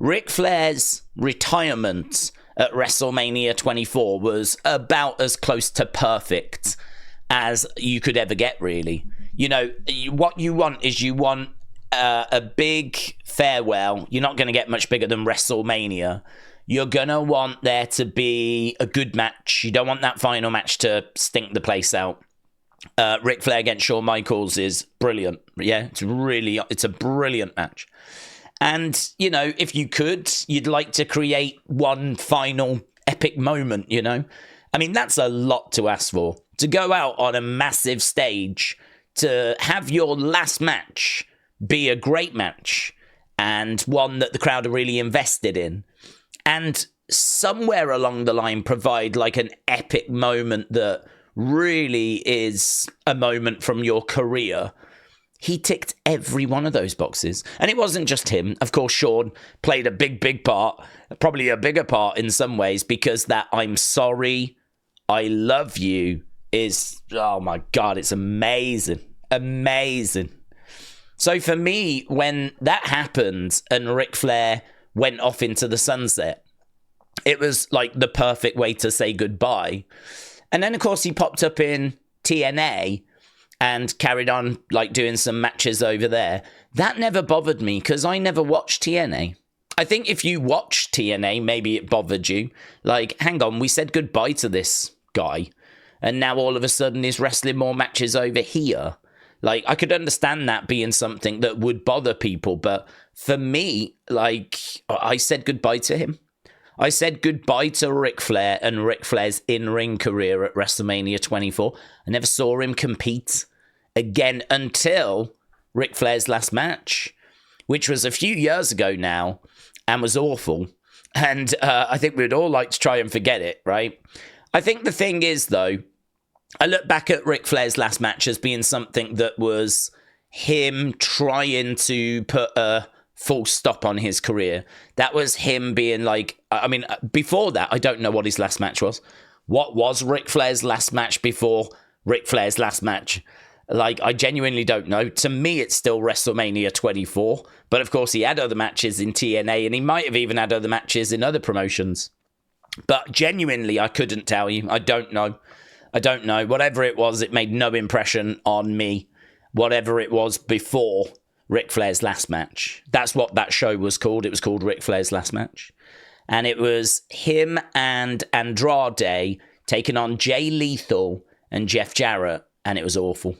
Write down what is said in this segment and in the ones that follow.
Ric Flair's retirement at WrestleMania 24 was about as close to perfect as you could ever get, really. You know, what you want is a big farewell. You're not going to get much bigger than WrestleMania. You're going to want there to be a good match. You don't want that final match to stink the place out. Ric Flair against Shawn Michaels is brilliant. Yeah, it's a brilliant match. And, you know, if you could, you'd like to create one final epic moment, you know? I mean, that's a lot to ask for. To go out on a massive stage, to have your last match be a great match and one that the crowd are really invested in. And somewhere along the line provide like an epic moment that really is a moment from your career. He ticked every one of those boxes. And it wasn't just him. Of course, Shawn played a big part, probably a bigger part in some ways, because that I'm sorry, I love you is, oh my God, it's amazing. Amazing. So for me, when that happened and Ric Flair went off into the sunset, it was like the perfect way to say goodbye. And then, of course, he popped up in TNA and carried on like doing some matches over there. That never bothered me because I never watched TNA. I think if you watched TNA, maybe it bothered you. Like, hang on, we said goodbye to this guy, and now all of a sudden he's wrestling more matches over here. Like, I could understand that being something that would bother people, but for me, like, I said goodbye to him. I said goodbye to Ric Flair and Ric Flair's in-ring career at WrestleMania 24. I never saw him compete again until Ric Flair's last match, which was a few years ago now and was awful. And I think we'd all like to try and forget it, right? I think the thing is, though, I look back at Ric Flair's last match as being something that was him trying to put a full stop on his career. That was him being like, I mean, before that, I don't know what his last match was. What was Ric Flair's last match before Ric Flair's last match? Like, I genuinely don't know. To me, it's still WrestleMania 24. But of course, he had other matches in TNA, and he might have even had other matches in other promotions. But genuinely, I couldn't tell you. I don't know. Whatever it was, it made no impression on me. Whatever it was before Ric Flair's last match. That's what that show was called. It was called Ric Flair's Last Match. And it was him and Andrade taking on Jay Lethal and Jeff Jarrett. And it was awful.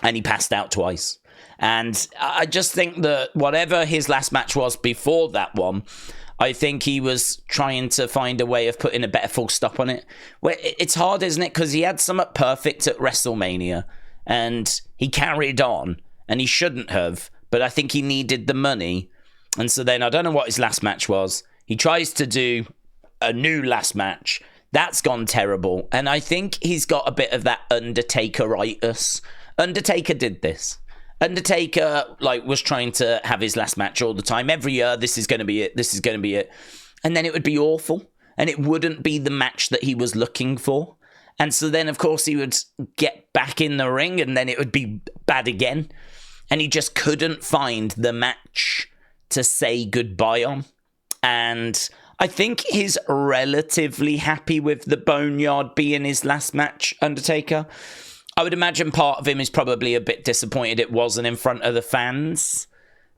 And he passed out twice. And I just think that whatever his last match was before that one, I think he was trying to find a way of putting a better full stop on it. Well, it's hard, isn't it? Because he had something perfect at WrestleMania. And he carried on. And he shouldn't have, but I think he needed the money. And so then I don't know what his last match was. He tries to do a new last match. That's gone terrible. And I think he's got a bit of that Undertaker-itis. Undertaker did this. Undertaker was trying to have his last match all the time. Every year, this is going to be it. This is going to be it. And then it would be awful. And it wouldn't be the match that he was looking for. And so then, of course, he would get back in the ring and then it would be bad again. And he just couldn't find the match to say goodbye on. And I think he's relatively happy with the Boneyard being his last match, Undertaker. I would imagine part of him is probably a bit disappointed it wasn't in front of the fans.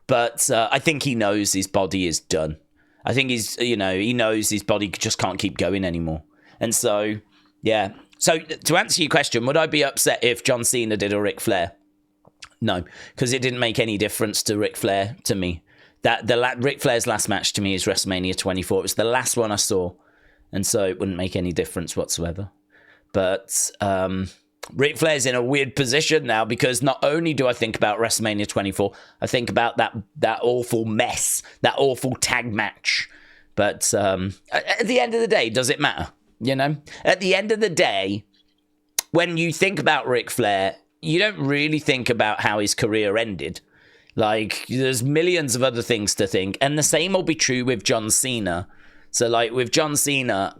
But I think he knows his body is done. I think he knows his body just can't keep going anymore. And so, yeah. So to answer your question, would I be upset if John Cena did a Ric Flair? No, because it didn't make any difference to Ric Flair to me. Ric Flair's last match to me is WrestleMania 24. It was the last one I saw, and so it wouldn't make any difference whatsoever. But Ric Flair's in a weird position now because not only do I think about WrestleMania 24, I think about that awful mess, that awful tag match. But at the end of the day, does it matter? You know, at the end of the day, when you think about Ric Flair, you don't really think about how his career ended. Like, there's millions of other things to think. And the same will be true with John Cena. So, like, with John Cena,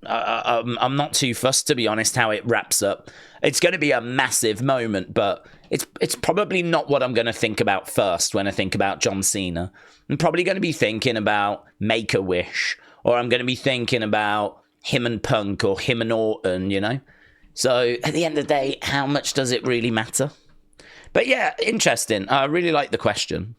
I'm not too fussed, to be honest, how it wraps up. It's going to be a massive moment, but it's probably not what I'm going to think about first when I think about John Cena. I'm probably going to be thinking about Make-A-Wish, or I'm going to be thinking about him and Punk, or him and Orton, you know? So at the end of the day, how much does it really matter? But yeah, interesting. I really like the question.